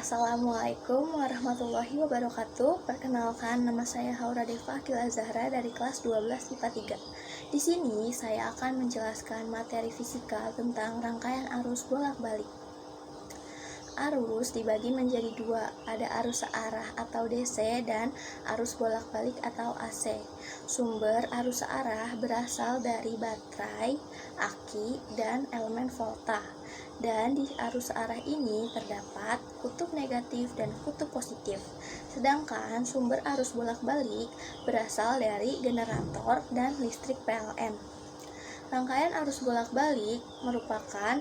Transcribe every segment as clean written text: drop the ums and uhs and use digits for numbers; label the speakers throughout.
Speaker 1: Assalamualaikum warahmatullahi wabarakatuh. Perkenalkan, nama saya Haura Deva Akila Zahra dari kelas 12 IPA 3. Di sini saya akan menjelaskan materi fisika tentang rangkaian arus bolak-balik. Arus dibagi menjadi dua, ada arus searah atau DC dan arus bolak-balik atau AC. Sumber arus searah berasal dari baterai, aki, dan elemen volta. Dan di arus searah ini terdapat kutub negatif dan kutub positif. Sedangkan sumber arus bolak-balik berasal dari generator dan listrik PLN. Rangkaian arus bolak-balik merupakan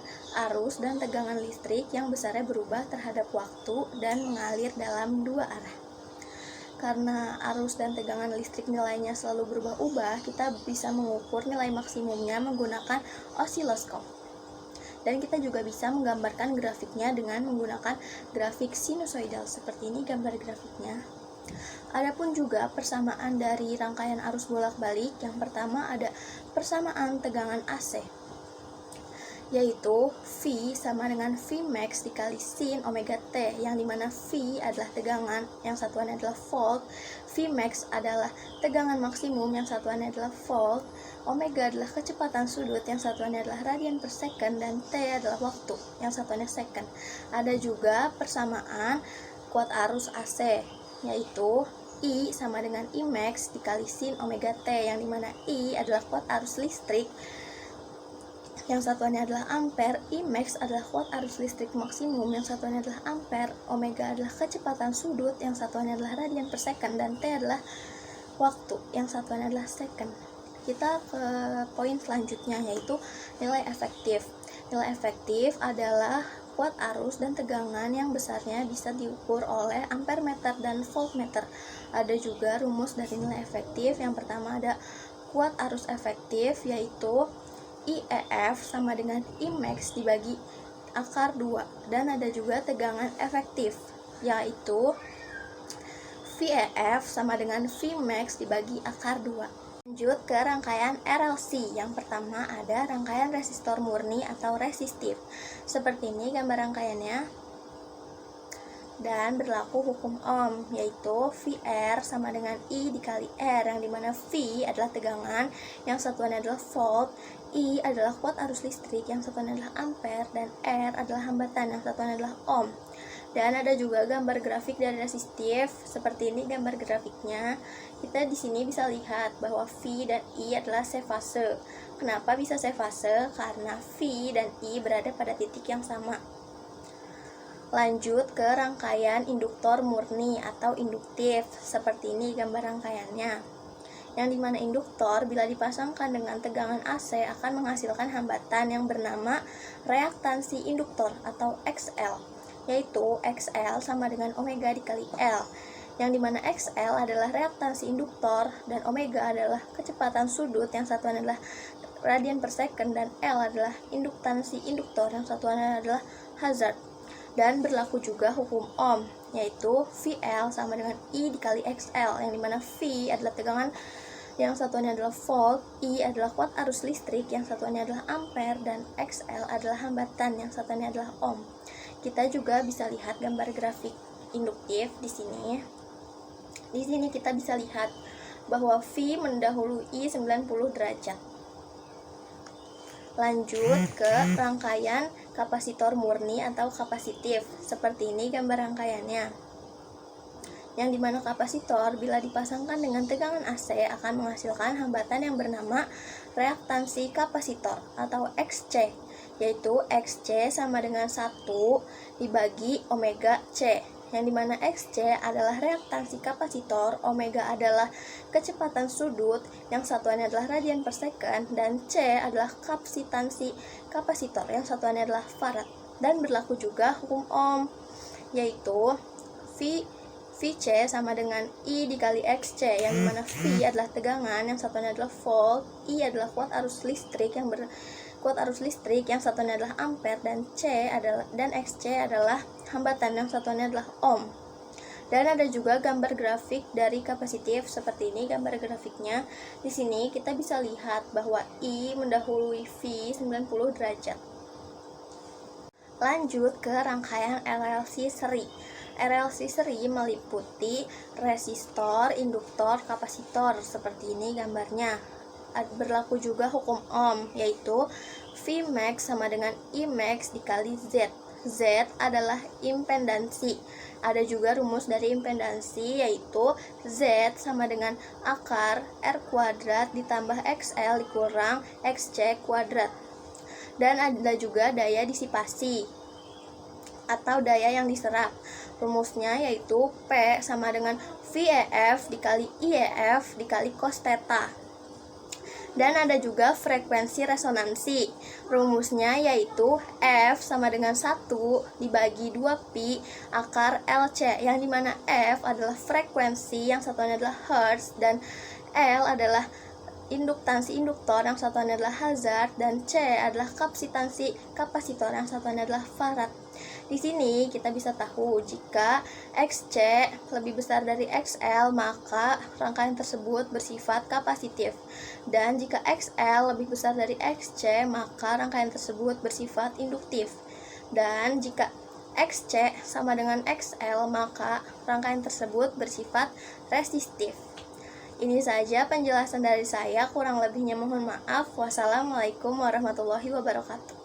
Speaker 1: arus dan tegangan listrik yang besarnya berubah terhadap waktu dan mengalir dalam dua arah. Karena arus dan tegangan listrik nilainya selalu berubah-ubah, kita bisa mengukur nilai maksimumnya menggunakan osiloskop. Dan kita juga bisa menggambarkan grafiknya dengan menggunakan grafik sinusoidal. Seperti ini gambar grafiknya. Adapun juga persamaan dari rangkaian arus bolak-balik. Yang pertama ada persamaan tegangan AC, yaitu V sama dengan Vmax dikali sin omega T, yang dimana V adalah tegangan, yang satuannya adalah volt, Vmax adalah tegangan maksimum, yang satuannya adalah volt, omega adalah kecepatan sudut, yang satuannya adalah radian per second, dan T adalah waktu, yang satuannya second. Ada juga persamaan kuat arus AC, yaitu I sama dengan Imax dikali sin omega T, yang dimana I adalah kuat arus listrik, yang satuannya adalah ampere, Imax adalah kuat arus listrik maksimum, yang satuannya adalah ampere, omega adalah kecepatan sudut, yang satuannya adalah radian per second, dan T adalah waktu, yang satuannya adalah second. Kita ke poin selanjutnya, yaitu nilai efektif. Nilai efektif adalah kuat arus dan tegangan yang besarnya bisa diukur oleh ampermeter dan voltmeter. Ada juga rumus dari nilai efektif. Yang pertama ada kuat arus efektif, yaitu IEF sama dengan Imax dibagi akar 2. Dan ada juga tegangan efektif, yaitu VEF sama dengan Vmax dibagi akar 2. Lanjut ke rangkaian RLC. Yang pertama ada rangkaian resistor murni atau resistif. Seperti ini gambar rangkaiannya. Dan berlaku hukum Ohm, yaitu VR sama dengan I dikali R, yang dimana V adalah tegangan, yang satuannya adalah volt, I adalah kuat arus listrik, yang satuannya adalah ampere, dan R adalah hambatan, yang satuannya adalah ohm. Dan ada juga gambar grafik dari resistif. Seperti ini gambar grafiknya. Kita di sini bisa lihat bahwa V dan I adalah sefase. Kenapa bisa sefase? Karena V dan I berada pada titik yang sama. Lanjut ke rangkaian induktor murni atau induktif. Seperti ini gambar rangkaiannya. Yang dimana induktor bila dipasangkan dengan tegangan AC akan menghasilkan hambatan yang bernama reaktansi induktor atau XL, yaitu XL sama dengan omega dikali L, yang dimana XL adalah reaktansi induktor dan omega adalah kecepatan sudut, yang satuan adalah radian per second, dan L adalah induktansi induktor, yang satuannya adalah Hazard. Dan berlaku juga hukum Ohm, yaitu VL sama dengan I dikali XL, yang dimana V adalah tegangan, yang satuannya adalah volt, I adalah kuat arus listrik, yang satuannya adalah ampere, dan XL adalah hambatan, yang satuannya adalah ohm. Kita juga bisa lihat gambar grafik induktif di sini. Di sini kita bisa lihat bahwa V mendahului 90 derajat. Lanjut ke rangkaian kapasitor murni atau kapasitif. Seperti ini gambar rangkaiannya. Yang dimana kapasitor bila dipasangkan dengan tegangan AC akan menghasilkan hambatan yang bernama reaktansi kapasitor atau XC, yaitu XC sama dengan 1 dibagi omega C, yang dimana XC adalah reaktansi kapasitor, omega adalah kecepatan sudut, yang satuannya adalah radian per second, dan C adalah kapasitansi kapasitor, yang satuannya adalah farad. Dan berlaku juga hukum Ohm, yaitu VC sama dengan I dikali XC, yang dimana V adalah tegangan, yang satuannya adalah volt, I adalah kuat arus listrik, yang satuannya adalah ampere, dan XC adalah hambatan, yang satuannya adalah ohm. Dan ada juga gambar grafik dari kapasitif. Seperti ini gambar grafiknya. Di sini kita bisa lihat bahwa I mendahului V 90 derajat. Lanjut ke rangkaian RLC seri. RLC seri meliputi resistor, induktor, kapasitor. Seperti ini gambarnya. Berlaku juga hukum Ohm, yaitu Vmax sama dengan Imax dikali Z. Z adalah impedansi. Ada juga rumus dari impedansi, yaitu Z sama dengan akar R kuadrat ditambah XL dikurang XC kuadrat. Dan ada juga daya disipasi atau daya yang diserap. Rumusnya yaitu P sama dengan VEF dikali IEF dikali cos theta. Dan ada juga frekuensi resonansi. Rumusnya yaitu F sama dengan 1 dibagi 2pi akar LC, yang dimana F adalah frekuensi, yang satuannya adalah Hertz, dan L adalah induktansi induktor, yang satuannya adalah hazard, dan C adalah kapasitansi kapasitor, yang satuannya adalah farad. Di sini kita bisa tahu jika XC lebih besar dari XL, maka rangkaian tersebut bersifat kapasitif. Dan jika XL lebih besar dari XC, maka rangkaian tersebut bersifat induktif. Dan jika XC sama dengan XL, maka rangkaian tersebut bersifat resistif. Ini saja penjelasan dari saya, kurang lebihnya mohon maaf. Wassalamualaikum warahmatullahi wabarakatuh.